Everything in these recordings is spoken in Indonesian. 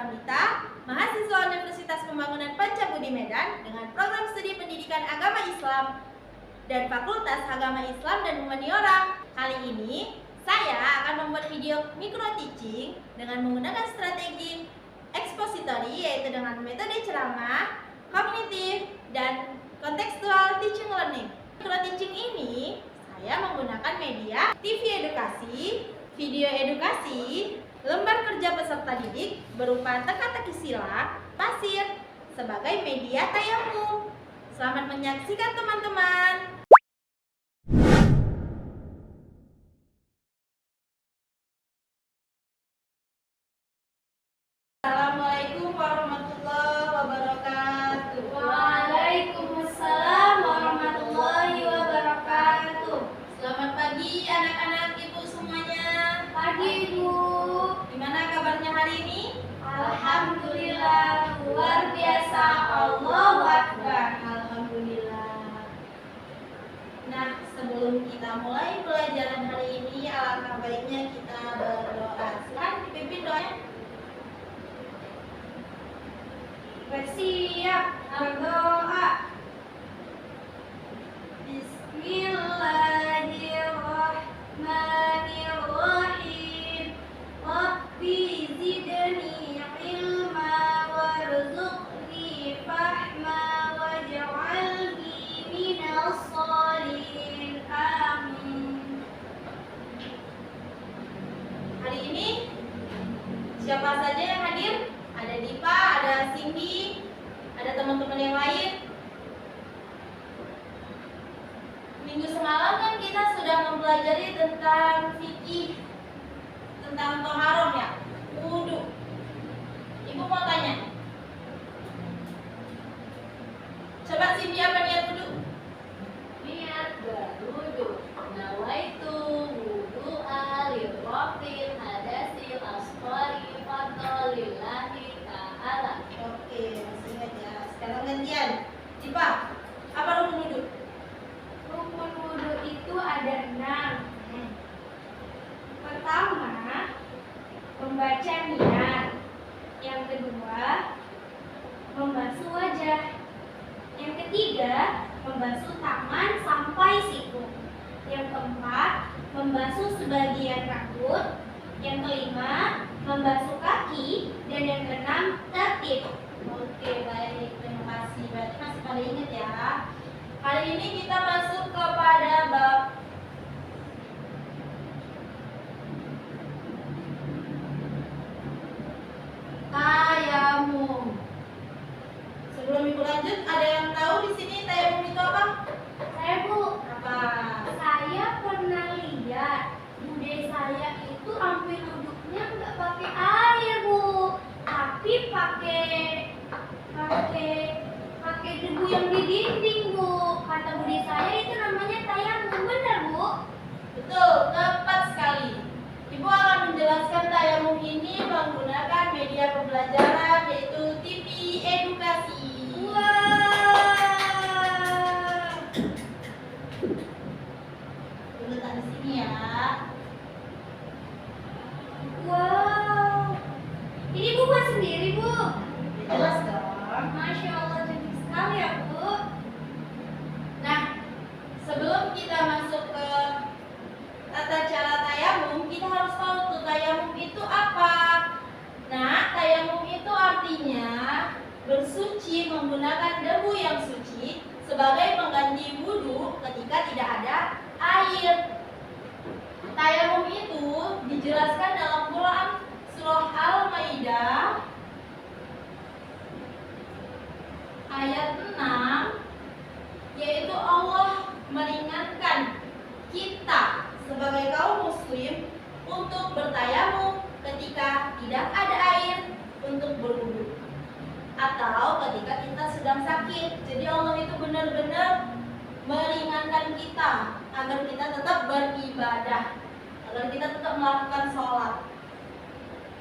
Pramita, mahasiswa Universitas Pembangunan Pancabudi Medan dengan program studi pendidikan agama Islam dan Fakultas Agama Islam dan Humaniora. Kali ini saya akan membuat video micro teaching dengan menggunakan strategi ekspositori, yaitu dengan metode ceramah, kognitif, dan kontekstual teaching learning. Micro teaching ini saya menggunakan media TV edukasi, video edukasi, lembar kerja peserta didik berupa teka-teki sila, pasir sebagai media tayamum. Selamat menyaksikan teman-teman. Assalamualaikum warahmatullahi wabarakatuh. Waalaikumsalam warahmatullahi wabarakatuh. Selamat pagi anak-anak ibu semuanya. Pagi Bu. Gimana kabarnya hari ini? Alhamdulillah luar biasa. Allahu Akbar. Alhamdulillah. Nah, sebelum kita mulai pelajaran hari ini, alangkah baiknya kita berdoa. Silakan dipimpin doanya. Bersiap berdoa. Bismillahirrahmanirrahim. Rabbi zidni ilma warzuqni fahma waj'alni minas sholihin. Amin. Hari ini siapa saja yang hadir? Ada Dipa, ada Cindy, ada teman-teman yang lain. Minggu semalam kan kita sudah mempelajari tentang fikih, tentang toharoh ya, wudu. Ibu mau tanya, coba Cindy apa niat wudu? Niat berwudu, nawaitu wudu'a lirrafil hadasil asghari fadlillahi ta'ala. Oke, masih ingat ya. Sekarang gantian. Dipa, apa rukun wudu? Rukun wudu itu ada 6. Pertama, membaca niat. Yang kedua, membasuh wajah. Yang ketiga, membasuh tangan sampai siku. Yang keempat, membasuh sebagian rambut. Yang kelima, membasuh kaki. Dan yang keenam, tertib. Oke, baik. Terima kasih. Berarti masih pada ingat ya. Kali ini kita masuk kepada bab tayamum. Sebelum ibu lanjut, ada yang tahu di sini tayamum itu apa? Saya Bu, Apa? saya pernah lihat bude saya itu ambil duduknya nggak pakai air Bu, tapi pakai debu yang di dinding Bu. Kata bude saya itu namanya tayamum, benar Bu? Betul, tepat sekali. Ibu akan menjelaskan tayamum ini menggunakan media pembelajaran yaitu TV edukasi. Wah, Letak di sini ya. wow. Ini Bu buat sendiri Bu? Jelas dong. Masya Allah, cantik sekali ya Bu. Nah, sebelum kita masuk ke tata cara tayamum, kita harus tahu tuh tayamum itu apa. Nah, tayamum itu artinya bersuci menggunakan debu yang suci sebagai pengganti wudhu ketika tidak ada air. Tayamum itu dijelaskan dalam Quran surah Al-Maidah ayat 6, yaitu Allah meringankan kita sebagai kaum muslim untuk bertayamum ketika tidak ada air untuk berwudu atau ketika kita sedang sakit. Jadi Allah itu benar-benar meringankan kita agar kita tetap beribadah, agar kita tetap melakukan sholat.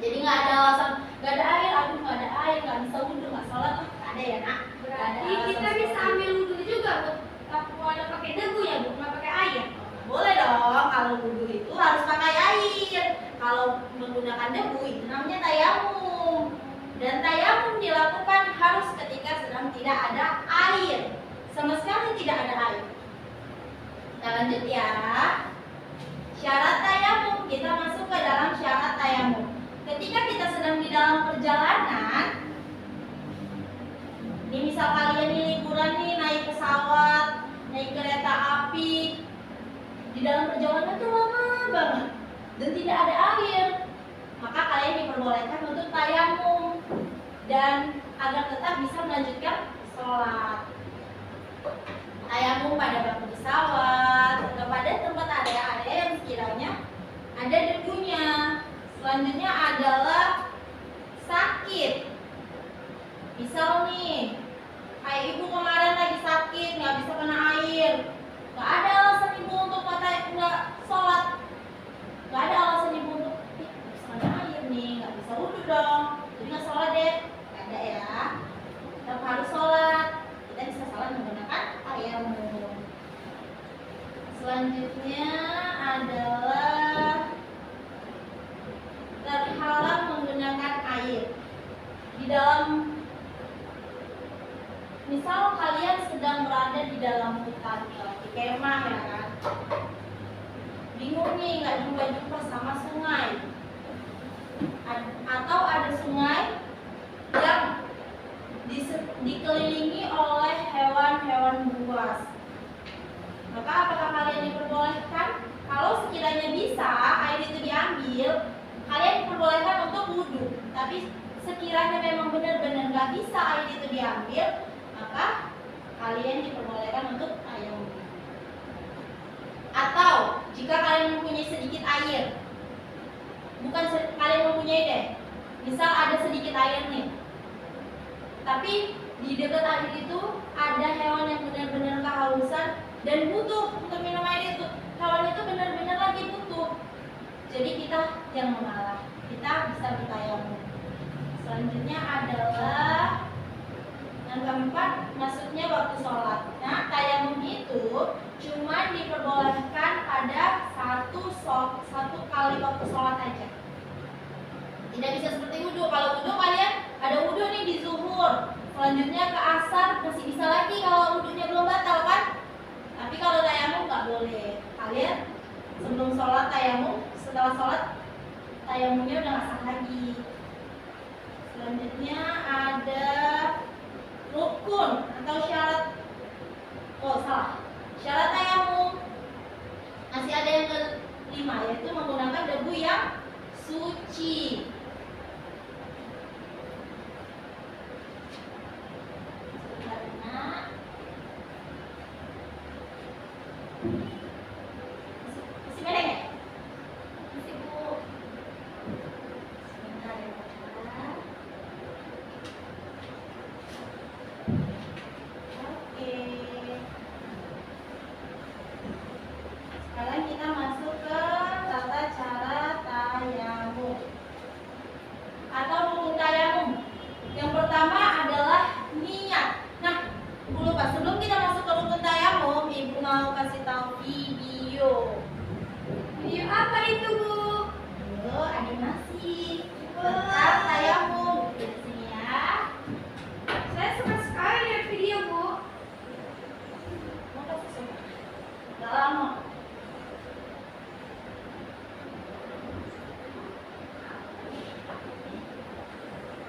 Jadi nggak ada alasan, nggak ada air, aduh nggak ada air, nggak bisa wudu, nggak sholat, nggak ada ya nak. Nggak ada Berarti kita alasan bisa seperti ambil wudhu juga Bu. Kalau pakai debu ya Bu, nggak pakai air. Boleh dong, kalau wudhu itu harus pakai air. Kalau menggunakan debu itu namanya tayamum. Dan tayamum dilakukan harus ketika sedang tidak ada air. Sama sekali tidak ada air. Kita lanjut ya. Syarat tayamum, kita masuk ke dalam syarat tayamum. Ketika kita sedang di dalam perjalanan, ini misal kalian nih liburan nih, naik pesawat, naik kereta api, di dalam perjalanan tuh lama banget dan tidak ada air, maka kalian diperbolehkan untuk tayamum dan agar tetap bisa melanjutkan sholat. Tayamum pada bangku pesawat atau pada tempat area-area yang sekiranya ada debunya. Selanjutnya adalah sakit. Misal nih, kayak ibu kemarin lagi sakit, nggak bisa kena air, nggak ada alasan ibu untuk nggak sholat, nggak ada alasan ibu untuk nggak bisa kena air nih, nggak bisa wudhu dong, jadi nggak sholat deh, nggak ada ya. Tetap harus sholat. Kita bisa sholat menggunakan tayamum. Selanjutnya adalah terhalang menggunakan air di dalam. Misal kalian sedang berada di dalam hutan, di kemah ya kan, bingung nih nggak jumpa sama sungai, atau ada sungai yang dikelilingi oleh hewan-hewan buas. Maka apakah kalian diperbolehkan? Kalau sekiranya bisa air itu diambil, kalian diperbolehkan untuk wudhu. Tapi sekiranya memang benar-benar nggak bisa air itu diambil, maka kalian diperbolehkan untuk tayamum. Atau jika kalian mempunyai sedikit air, bukan kalian mempunyai deh, misal ada sedikit air nih, tapi di dekat air itu ada hewan yang benar-benar kehausan dan butuh untuk minum air itu. Hewan itu benar-benar lagi butuh. Jadi kita jangan mengalah, kita bisa bertayamum. Selanjutnya adalah yang keempat, maksudnya waktu sholat. Nah, tayamum itu cuma diperbolehkan pada satu kali waktu sholat aja. Tidak bisa seperti wudhu. Kalau wudhu kalian ada wudhu nih di zuhur, selanjutnya ke asar masih bisa lagi kalau wudhunya belum batal kan? Tapi kalau tayamum nggak boleh. Kalian sebelum sholat tayamum, setelah sholat tayamumnya udah nggak sah lagi. Selanjutnya ada rukun atau syarat. Syarat tayamum. Masih ada yang kelima, yaitu menggunakan debu yang suci. Masih bedeng ya? Masih Bu. Sebentar ya Pak. Oke. Sekarang kita masuk ke tata cara tayamum atau rukun tayamum. Yang pertama adalah niat. Nah, Bu lupa, sebelum kita masuk ke rukun tayamum, Ibu mau kasih tahu video. Video apa itu, Bu? Animasi tentang tayamum. Di sini ya. Saya suka sekali lihat video, Bu. Mau kasih suka? Gak lama.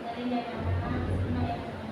Dari yang mana? Sama yang mana?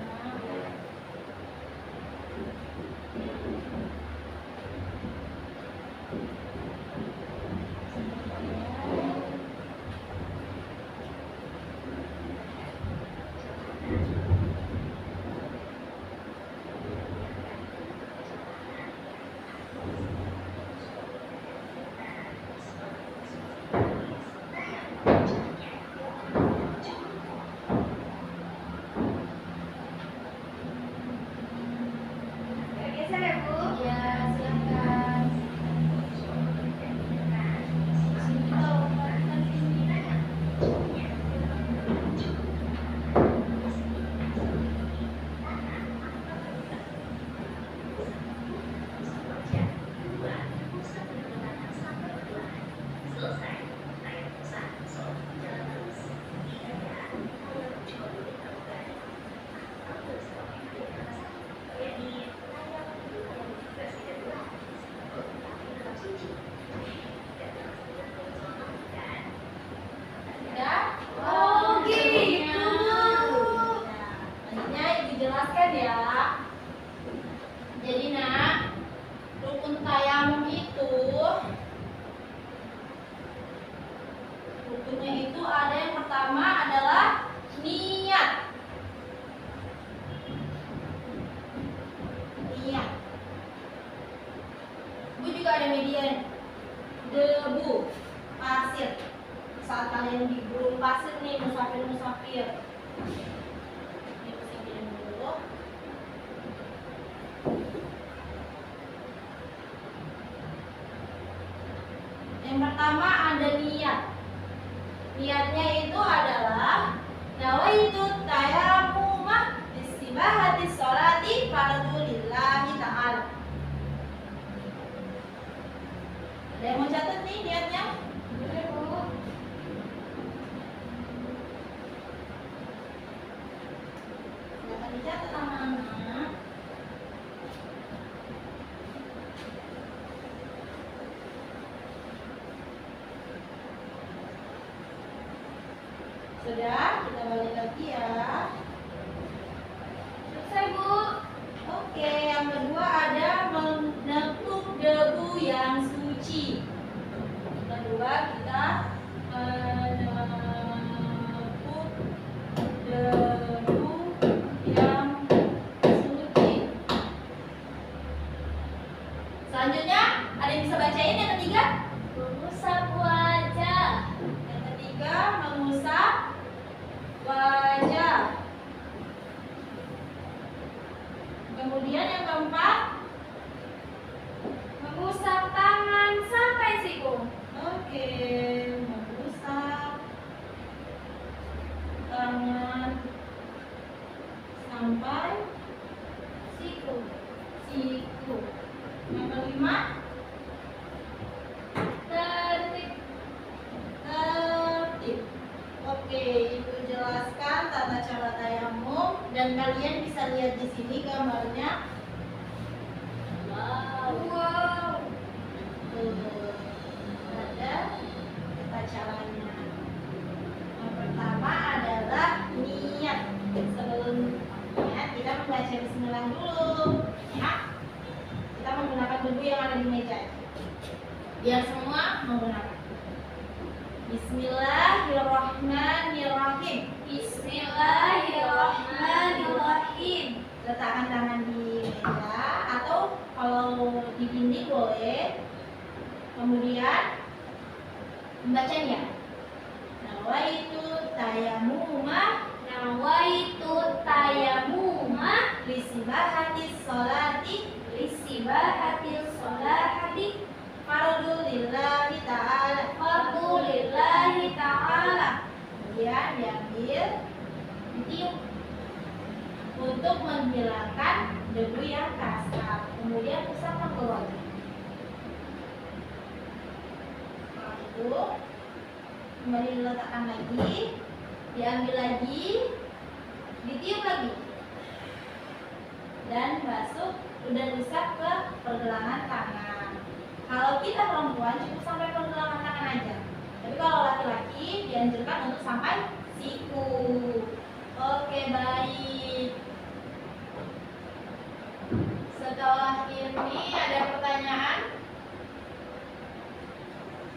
Bentuknya itu ada yang pertama adalah niat. Niat. Bu juga ada media nih. Debu, pasir. Saat kalian di gurun pasir nih, musafir. Ini singkirin dulu. Yang pertama ada niat. Niatnya itu adalah nawaitu tayammumah istibahati sholati fardu lillahi ta'ala. Ada yang mau catat nih niatnya? Boleh, Bu. Silakan dicatat anak-anak. Sudah, kita balik lagi ya. Selesai, Bu. Oke, yang kedua ada menekuk debu yang suci. Kedua kita menekuk debu yang suci. Selanjutnya ada yang bisa bacain yang ketiga? Mengusap wajah. Yang ketiga mengusap wajah. Kemudian yang keempat, Mengusap tangan sampai siku. oke, mengusap tangan sampai Siku. siku. Yang kelima, Tertib. tertib. Oke, Ibu jelaskan tata cara tayamum dan kalian bisa lihat di sini gambarnya. Wow. Wow. Tuh, ada tata caranya. Yang pertama adalah niat. Sebelum niat kita membaca bismillah dulu, ya. Kita menggunakan debu yang ada di meja. Biar semua menggunakan. Bismillahirrahmanirrahim. Bismillahirrahmanirrahim. Letakkan tangan di meja atau kalau di dinding boleh. Kemudian membacanya. Nawaitu tayammumah Nawaitu tayammumah lisibahati sholati lisibahatil sholati fardu lillahi ta'ala. fadlillahi ta'ala. Kemudian diambil, ditiup untuk menghilangkan debu yang kasar. Kemudian usapkan ke wajah. Setelah itu kembali diletakkan lagi, diambil lagi, ditiup lagi, dan basuh dan usap ke pergelangan tangan. Kalau kita perempuan cukup sampai pergelangan tangan aja. Tapi kalau laki-laki dianjurkan untuk sampai siku. Oke, baik. Setelah ini ada pertanyaan?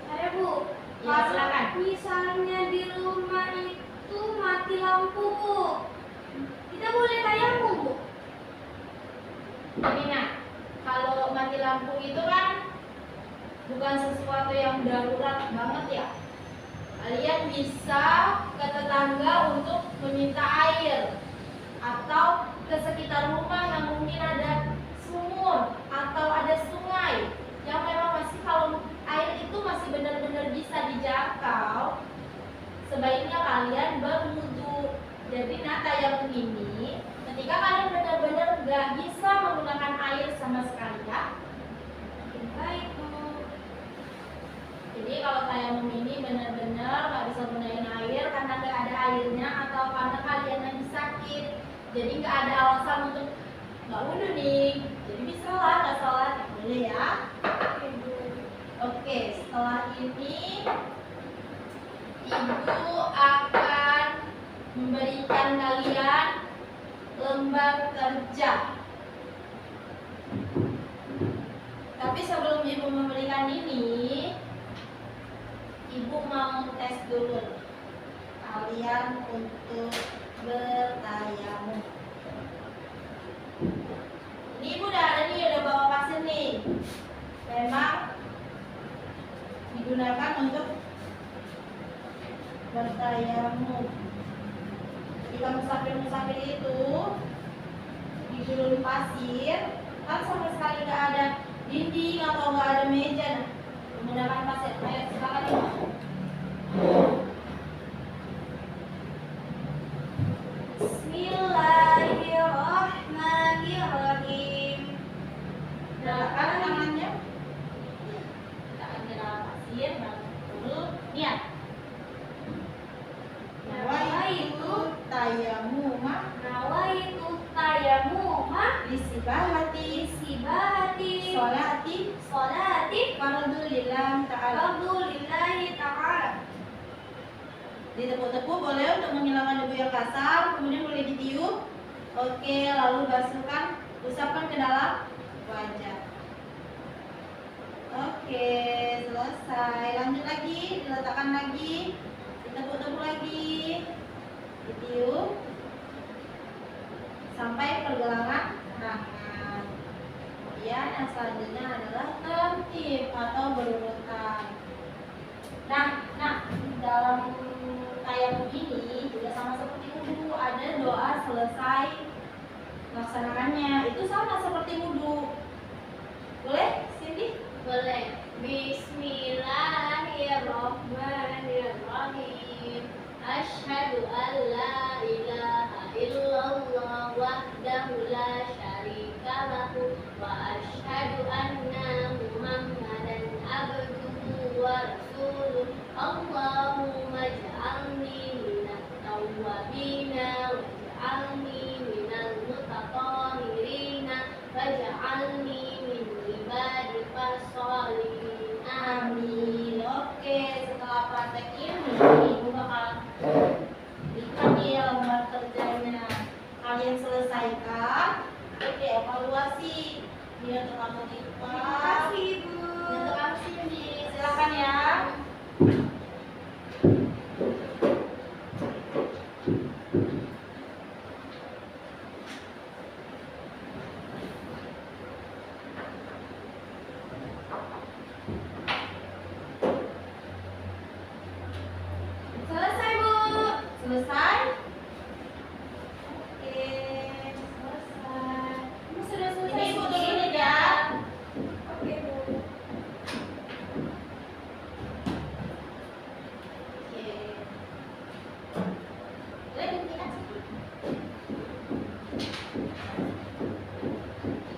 Ada, Bu. Ya, silakan. Misalnya di rumah itu mati lampu, Bu. Kita boleh tayamum, Bu? Jadi nah, kalau mati lampu itu kan bukan sesuatu yang darurat banget ya. Kalian bisa ke tetangga untuk meminta air atau ke sekitar rumah yang mungkin ada sumur atau ada sungai yang memang masih, kalau air itu masih benar-benar bisa dijangkau, sebaiknya kalian berwudu. Jadi nah tayamum ini ketika kalian benar-benar gak bisa menggunakan air sama sekali ya, baik Bu. Jadi kalau tayamum ini benar-benar gak bisa gunain air karena gak ada airnya atau karena kalian lagi sakit, jadi gak ada alasan untuk gak wudu nih, jadi bisa lah gak sholat, boleh ya. Oke, setelah ini Ibu akan memberikan kalian lembar kerja. Tapi sebelum Ibu memberikan ini, Ibu mau tes dulu kalian untuk bertayamum. Ini Ibu udah ada nih, udah bawa pasir nih. Memang digunakan untuk bertayamum. Jika musafir-musafir itu di gurun pasir, kan sama sekali nggak ada dinding atau nggak ada meja, menggunakan pasir. Ayo silakan Ibu. Bismillahirrahmanirrahim. Gerakan tangannya. Kita akan ke dalam pasir, bangun dulu. Niat. Nawaitu tayamuma Nawaitu tayamuma lisibahati sibahati sholati fardulillah ta'ala. Alhamdulillahi ta'ala. Ditepuk-tepuk boleh untuk menghilangkan debu yang kasar, kemudian boleh ditiup. Oke, lalu basuhkan, usapkan ke dalam wajah. Oke, selesai. Lanjut lagi, diletakkan lagi, ditepuk-tepuk lagi, ditiup sampai pergelangan tangan. Kemudian yang selanjutnya adalah tertib atau berurutan. Nah, dalam tayamum ini juga sama seperti wudu, ada doa selesai melaksanakannya. Itu sama seperti wudu. Boleh, Cindy? Boleh. Bismillahirrahmanirrahim. Asyhadu an la ilaha illallah wahdahu la syarika lahu wa asyhadu anna Muhammadan abduhu wa rasuluh. Allahumma ij'alni minat tawwabina waj'alni minal mutatahhirina waj'alni min ibadika sholihin. Amin. Oke, setelah praktek ini, Ibu bakal berikan nih lembar kerjanya. Kalian selesaikan. Oke, evaluasi. Ini untuk kamu Diva. Terima kasih, Ibu. Ini untuk kamu Cindy. Silakan ya. Selesai, Bu. Selesai. Oke, selesai. Ibu sudah selesai. Ini Ibu turunin ya. Oke, Bu. Oke. Boleh dihentikan sih.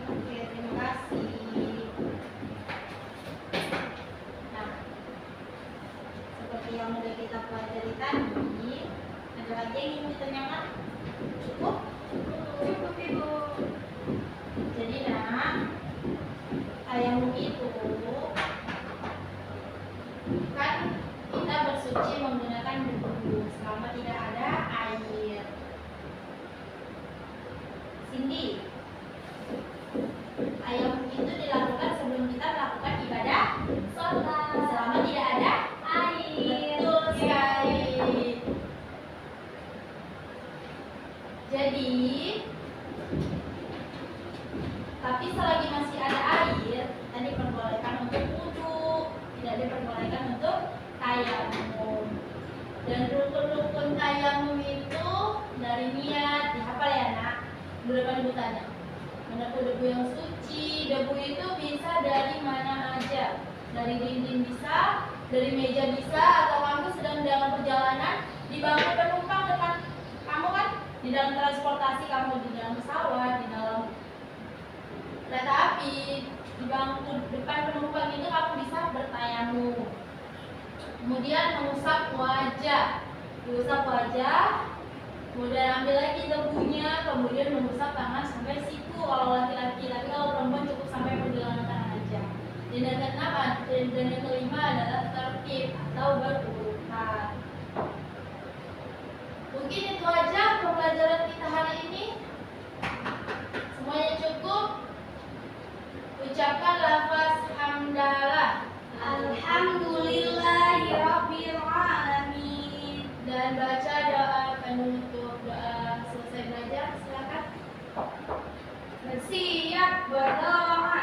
Oke, terima kasih. Nah, seperti yang udah kita pelajari tadi, ada lagi yang ingin ditanyakan? Cukup? Cukup, Ibu. Jadi tayamum itu kan kita bersuci menggunakan debu selama tidak ada air. Cindy, tayamum itu dilakukan sebelum kita melakukan ibadah sholat selama tidak ada air. Betul sekali. Jadi tapi selagi masih ada air, kita diperbolehkan untuk wudu, tidak diperbolehkan untuk tayamum. Dan rukun-rukun tayamum itu dari niat, dihafal ya nak? Berapa Ibu tanya? Menepu debu yang suci, debu itu bisa dari mana aja. Dari dinding bisa, dari meja bisa, atau kamu sedang dalam perjalanan di bangku penumpang depan kamu kan? Di dalam transportasi kamu, di dalam pesawat, di dalam kereta api, di bangku depan penumpang itu kamu bisa bertayamum. Kemudian mengusap wajah, diusap wajah, kemudian ambil lagi debunya, kemudian mengusap tangan sampai siku kalau laki-laki, tapi kalau perempuan cukup sampai pergelangan tangan aja. Dan yang keenam dan yang kelima adalah tertib atau berurutan. Mungkin itu aja pembelajaran kita hari ini. Semuanya cukup. Ucapkan lafaz hamdalah. Alhamdulillahi rabbil alamin. Dan baca doa penutup. Doa selesai belajar silakan. Bersiap berdoa